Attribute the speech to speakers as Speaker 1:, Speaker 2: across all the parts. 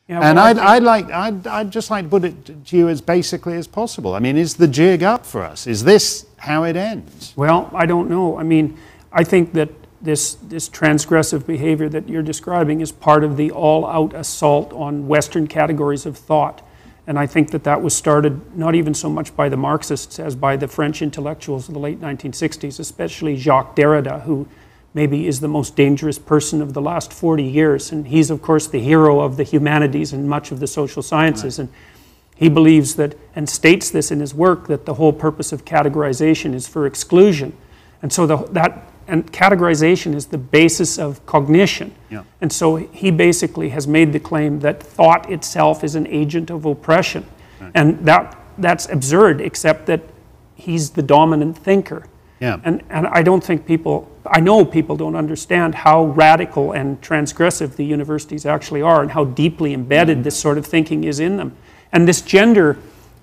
Speaker 1: Yeah,
Speaker 2: And
Speaker 1: well,
Speaker 2: I'd just like to put it to you as basically as possible. I mean, is the jig up for us? Is this how it ends?
Speaker 1: well, I don't know. I mean, I think that this transgressive behavior that you're describing is part of the all-out assault on Western categories of thought. And I think that that was started not even so much by the Marxists as by the French intellectuals of the late 1960s, especially Jacques Derrida, who maybe is the most dangerous person of the last 40 years. And he's, of course, the hero of the humanities and much of the social sciences. Right. And he believes that, and states this in his work, that the whole purpose of categorization is for exclusion. And so and categorization is the basis of cognition. Yeah. And so he basically has made the claim that thought itself is an agent of oppression. Right. And that's absurd, except that he's the dominant thinker. Yeah. And I don't think I know people don't understand how radical and transgressive the universities actually are and how deeply embedded this sort of thinking is in them. And this gender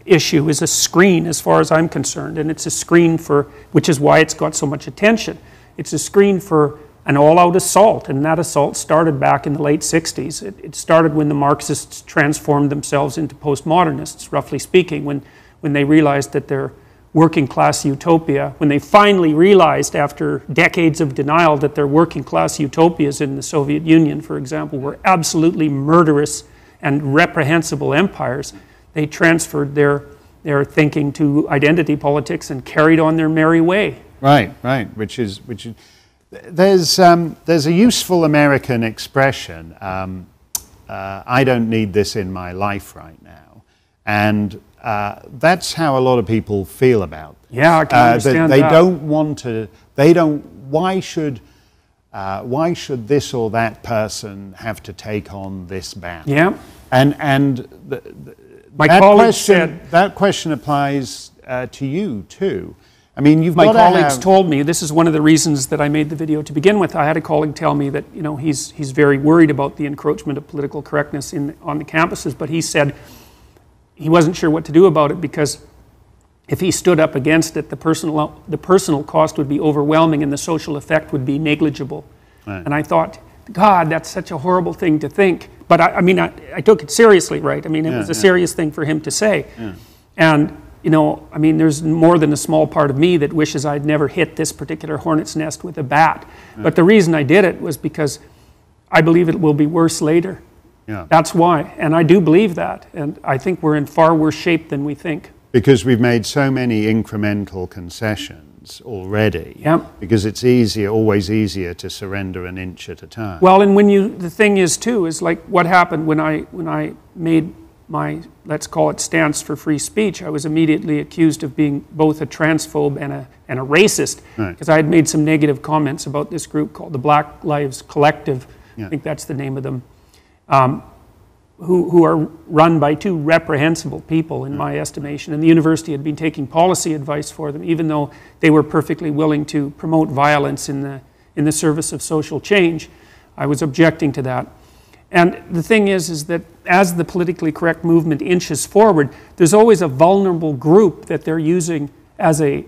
Speaker 1: issue is a screen as far as I'm concerned, and it's a screen for, which is why it's got so much attention. It's a screen for an all-out assault, and that assault started back in the late 60s. It started when the Marxists transformed themselves into postmodernists, roughly speaking, when they realized that their working class utopia, when they finally realized after decades of denial that their working class utopias in the Soviet Union, for example, were absolutely murderous and reprehensible empires, they transferred their thinking to identity politics and carried on their merry way.
Speaker 2: Right, right. Which is there's a useful American expression. I don't need this in my life right now, and that's how a lot of people feel about this.
Speaker 1: Yeah, I can understand
Speaker 2: that.
Speaker 1: They
Speaker 2: don't want to. They don't. Why should this or that person have to take on this battle?
Speaker 1: Yeah.
Speaker 2: And
Speaker 1: my colleague said
Speaker 2: that question applies to you too. I mean,
Speaker 1: my colleagues told me, this is one of the reasons that I made the video to begin with. I had a colleague tell me that, you know, he's very worried about the encroachment of political correctness on the campuses, but he said he wasn't sure what to do about it because if he stood up against it, the personal cost would be overwhelming and the social effect would be negligible. Right. And I thought, God, that's such a horrible thing to think. But I took it seriously, right? I mean, it was a serious thing for him to say. Yeah. And you know, I mean, there's more than a small part of me that wishes I'd never hit this particular hornet's nest with a bat. Yeah. But the reason I did it was because I believe it will be worse later. Yeah. That's why. And I do believe that. And I think we're in far worse shape than we think.
Speaker 2: Because we've made so many incremental concessions already.
Speaker 1: Yeah.
Speaker 2: Because it's always easier to surrender an inch at a time.
Speaker 1: Well, and the thing is too, is like what happened when I made my, let's call it, stance for free speech. I was immediately accused of being both a transphobe and a racist, because I had made some negative comments about this group called the Black Lives Collective. Yeah. I think that's the name of them, who are run by two reprehensible people in my estimation. And the university had been taking policy advice for them, even though they were perfectly willing to promote violence in the service of social change. I was objecting to that. And the thing is that as the politically correct movement inches forward, there's always a vulnerable group that they're using as a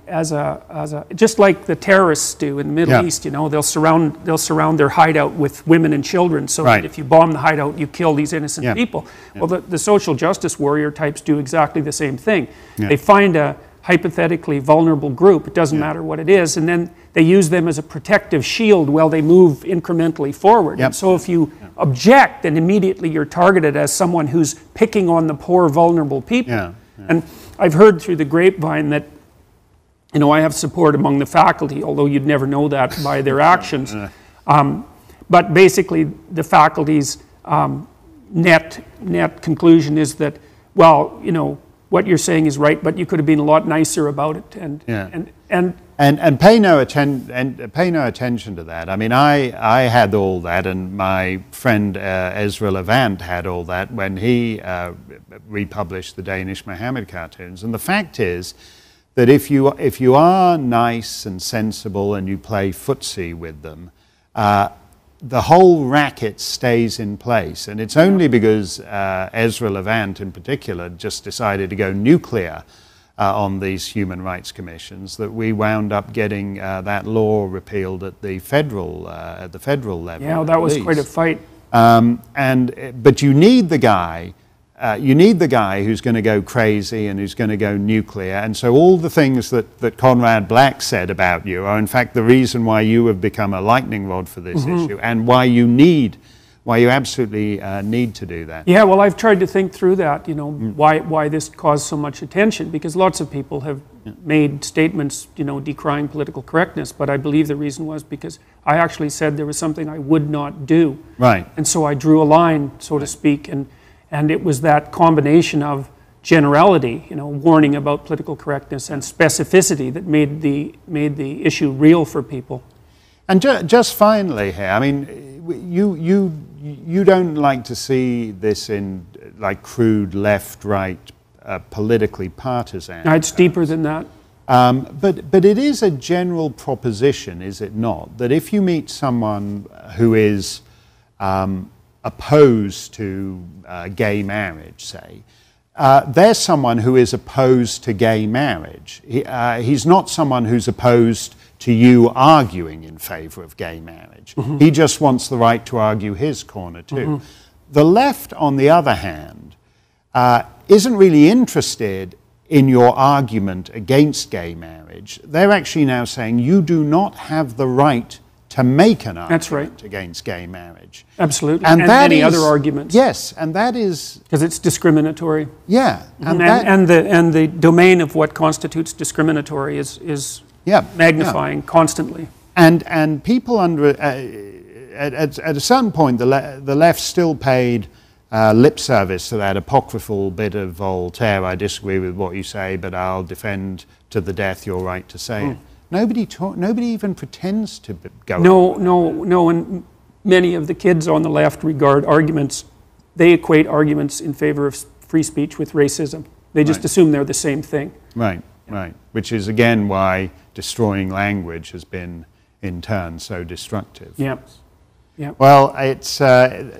Speaker 1: just like the terrorists do in the Middle East. You know, they'll surround their hideout with women and children, so that if you bomb the hideout, you kill these innocent people. Well, the social justice warrior types do exactly the same thing. They find a hypothetically vulnerable group, it doesn't matter what it is, and then they use them as a protective shield while they move incrementally forward. And so if you object, then immediately you're targeted as someone who's picking on the poor, vulnerable people. And I've heard through the grapevine that, you know, I have support among the faculty, although you'd never know that by their actions. But basically, the faculty's net conclusion is that, well, you know, what you're saying is right, but you could have been a lot nicer about it. And
Speaker 2: pay no attention to that. I mean, I had all that, and my friend Ezra Levant had all that when he republished the Danish Mohammed cartoons. And the fact is that if you are nice and sensible and you play footsie with them, the whole racket stays in place. And it's only because Ezra Levant in particular just decided to go nuclear on these human rights commissions that we wound up getting that law repealed at the federal level.
Speaker 1: Yeah, that was quite a fight.
Speaker 2: But you need the guy. You need the guy who's going to go crazy and who's going to go nuclear. And so all the things that Conrad Black said about you are in fact the reason why you have become a lightning rod for this issue, and why you absolutely need to do that.
Speaker 1: Yeah, well, I've tried to think through that, you know, why this caused so much attention, because lots of people have made statements, you know, decrying political correctness, but I believe the reason was because I actually said there was something I would not do.
Speaker 2: Right.
Speaker 1: And so I drew a line, so to speak, and it was that combination of generality, you know, warning about political correctness, and specificity that made the issue real for people.
Speaker 2: And just finally here, I mean, you don't like to see this in like crude left-right politically partisan.
Speaker 1: No, it's deeper than that.
Speaker 2: But it is a general proposition, is it not, that if you meet someone who is opposed to gay marriage, say, there's someone who is opposed to gay marriage. He's not someone who's opposed to you arguing in favor of gay marriage. He just wants the right to argue his corner too. The left, on the other hand, isn't really interested in your argument against gay marriage. They're actually now saying you do not have the right to make an argument against gay marriage.
Speaker 1: Absolutely, and many other arguments.
Speaker 2: Yes, and that is...
Speaker 1: because it's discriminatory.
Speaker 2: Yeah.
Speaker 1: And the domain of what constitutes discriminatory is magnifying constantly.
Speaker 2: And people at a certain point, the left still paid lip service to that apocryphal bit of Voltaire, I disagree with what you say, but I'll defend to the death your right to say it. Nobody even pretends to go. No,
Speaker 1: and many of the kids on the left regard arguments, they equate arguments in favor of free speech with racism. They just assume they're the same thing.
Speaker 2: Right. Which is again why destroying language has been in turn so destructive.
Speaker 1: Yeah.
Speaker 2: Well, it's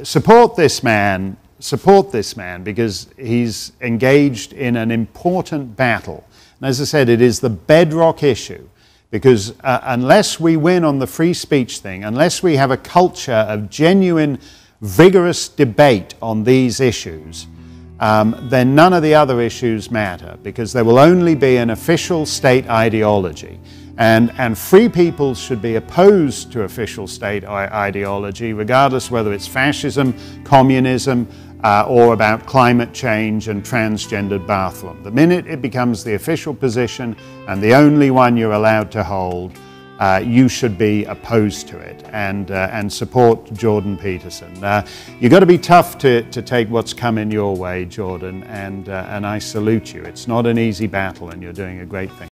Speaker 2: support this man because he's engaged in an important battle. And as I said, it is the bedrock issue. Because unless we win on the free speech thing, unless we have a culture of genuine, vigorous debate on these issues, then none of the other issues matter, because there will only be an official state ideology. And free peoples should be opposed to official state ideology, regardless whether it's fascism, communism, or about climate change and transgendered bathroom. The minute it becomes the official position and the only one you're allowed to hold, you should be opposed to it and support Jordan Peterson. You've got to be tough to take what's coming your way, Jordan, and I salute you. It's not an easy battle, and you're doing a great thing.